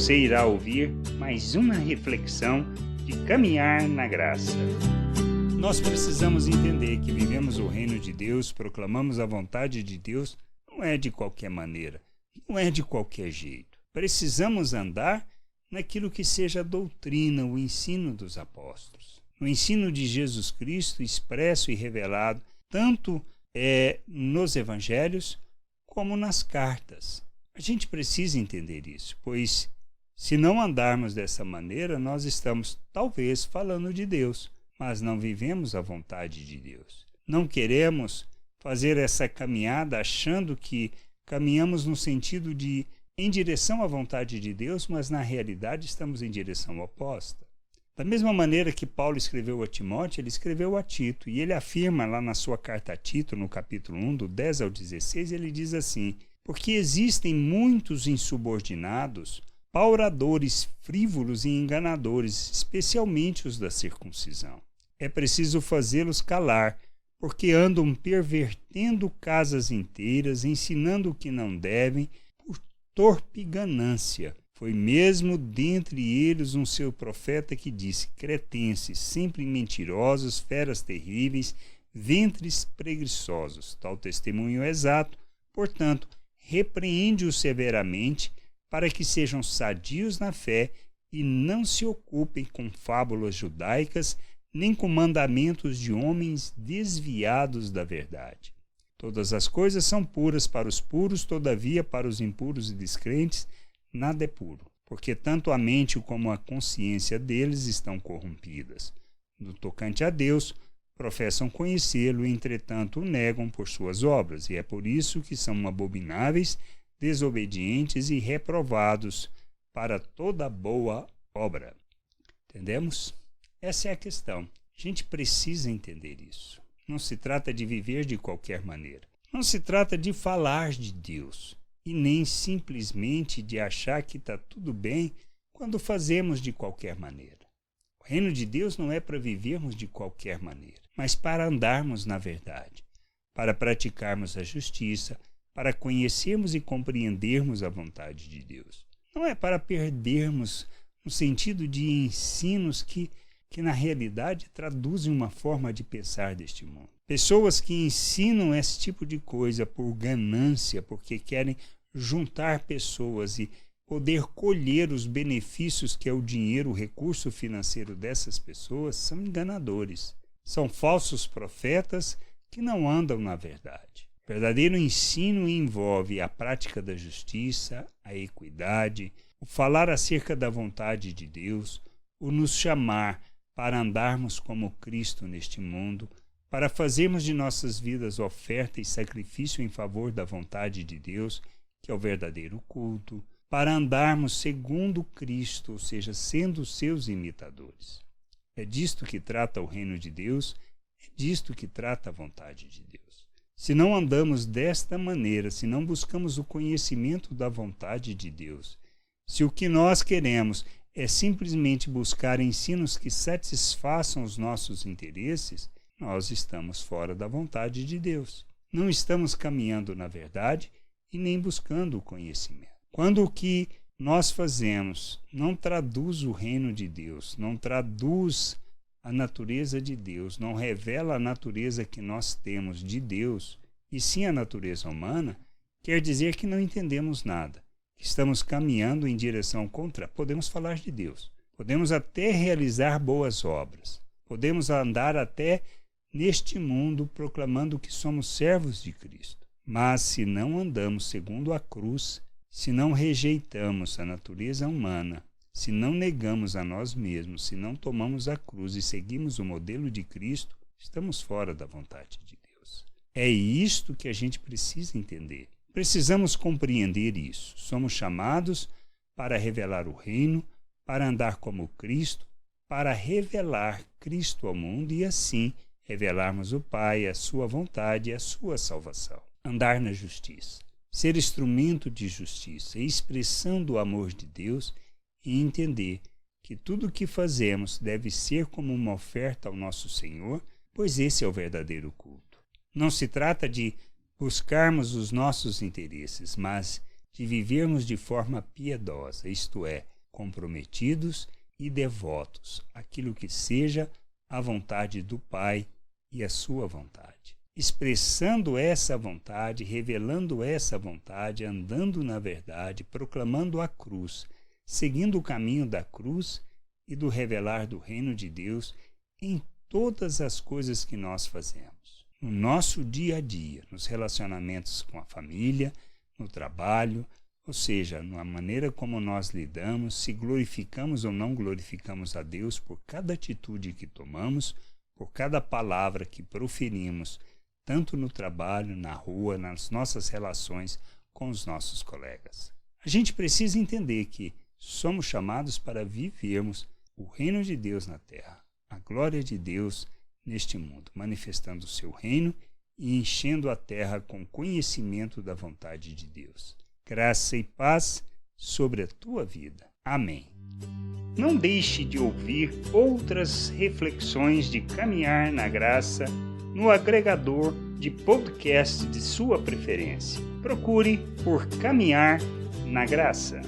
Você irá ouvir mais uma reflexão de caminhar na graça. Nós precisamos entender que vivemos o reino de Deus, proclamamos a vontade de Deus, não é de qualquer maneira, não é de qualquer jeito. Precisamos andar naquilo que seja a doutrina, o ensino dos apóstolos. No ensino de Jesus Cristo, expresso e revelado, tanto nos evangelhos como nas cartas. A gente precisa entender isso, pois se não andarmos dessa maneira, nós estamos talvez falando de Deus, mas não vivemos a vontade de Deus. Não queremos fazer essa caminhada achando que caminhamos no sentido de em direção à vontade de Deus, mas na realidade estamos em direção oposta. Da mesma maneira que Paulo escreveu a Timóteo, ele escreveu a Tito, e ele afirma lá na sua carta a Tito, no capítulo 1, do 10 ao 16, ele diz assim: porque existem muitos insubordinados, pauradores, frívolos e enganadores, especialmente os da circuncisão. É preciso fazê-los calar, porque andam pervertendo casas inteiras, ensinando o que não devem, por torpe ganância. Foi mesmo dentre eles um seu profeta que disse: cretenses, sempre mentirosos, feras terríveis, ventres preguiçosos. Tal testemunho é exato, portanto, repreende-os severamente, para que sejam sadios na fé e não se ocupem com fábulas judaicas, nem com mandamentos de homens desviados da verdade. Todas as coisas são puras para os puros, todavia para os impuros e descrentes nada é puro, porque tanto a mente como a consciência deles estão corrompidas. No tocante a Deus, professam conhecê-lo, entretanto o negam por suas obras, e é por isso que são abomináveis, desobedientes e reprovados para toda boa obra. Entendemos? Essa é a questão. A gente precisa entender isso. Não se trata de viver de qualquer maneira. Não se trata de falar de Deus. E nem simplesmente de achar que está tudo bem quando fazemos de qualquer maneira. O reino de Deus não é para vivermos de qualquer maneira, mas para andarmos na verdade, para praticarmos a justiça, para conhecermos e compreendermos a vontade de Deus. Não é para perdermos no sentido de ensinos que na realidade traduzem uma forma de pensar deste mundo. Pessoas que ensinam esse tipo de coisa por ganância, porque querem juntar pessoas e poder colher os benefícios que é o dinheiro, o recurso financeiro dessas pessoas, são enganadores. São falsos profetas que não andam na verdade. O verdadeiro ensino envolve a prática da justiça, a equidade, o falar acerca da vontade de Deus, o nos chamar para andarmos como Cristo neste mundo, para fazermos de nossas vidas oferta e sacrifício em favor da vontade de Deus, que é o verdadeiro culto, para andarmos segundo Cristo, ou seja, sendo seus imitadores. É disto que trata o reino de Deus, é disto que trata a vontade de Deus. Se não andamos desta maneira, se não buscamos o conhecimento da vontade de Deus, se o que nós queremos é simplesmente buscar ensinos que satisfaçam os nossos interesses, nós estamos fora da vontade de Deus. Não estamos caminhando na verdade e nem buscando o conhecimento. Quando o que nós fazemos não traduz o reino de Deus, não traduz a natureza de Deus, não revela a natureza que nós temos de Deus, e sim a natureza humana, quer dizer que não entendemos nada, que estamos caminhando em direção contrária. Podemos falar de Deus, podemos até realizar boas obras, podemos andar até neste mundo proclamando que somos servos de Cristo. Mas se não andamos segundo a cruz, se não rejeitamos a natureza humana, se não negamos a nós mesmos, se não tomamos a cruz e seguimos o modelo de Cristo, estamos fora da vontade de Deus. É isto que a gente precisa entender. Precisamos compreender isso. Somos chamados para revelar o reino, para andar como Cristo, para revelar Cristo ao mundo e assim revelarmos o Pai, a sua vontade e a sua salvação. Andar na justiça, ser instrumento de justiça, expressão do amor de Deus e entender que tudo o que fazemos deve ser como uma oferta ao nosso Senhor, pois esse é o verdadeiro culto. Não se trata de buscarmos os nossos interesses, mas de vivermos de forma piedosa, isto é, comprometidos e devotos àquilo que seja a vontade do Pai e a sua vontade. Expressando essa vontade, revelando essa vontade, andando na verdade, proclamando a cruz, seguindo o caminho da cruz e do revelar do reino de Deus em todas as coisas que nós fazemos. No nosso dia a dia, nos relacionamentos com a família, no trabalho, ou seja, na maneira como nós lidamos, se glorificamos ou não glorificamos a Deus por cada atitude que tomamos, por cada palavra que proferimos, tanto no trabalho, na rua, nas nossas relações com os nossos colegas. A gente precisa entender que somos chamados para vivermos o reino de Deus na terra, a glória de Deus neste mundo, manifestando o seu reino e enchendo a terra com conhecimento da vontade de Deus. Graça e paz sobre a tua vida. Amém. Não deixe de ouvir outras reflexões de caminhar na graça no agregador de podcast de sua preferência. Procure por Caminhar na Graça.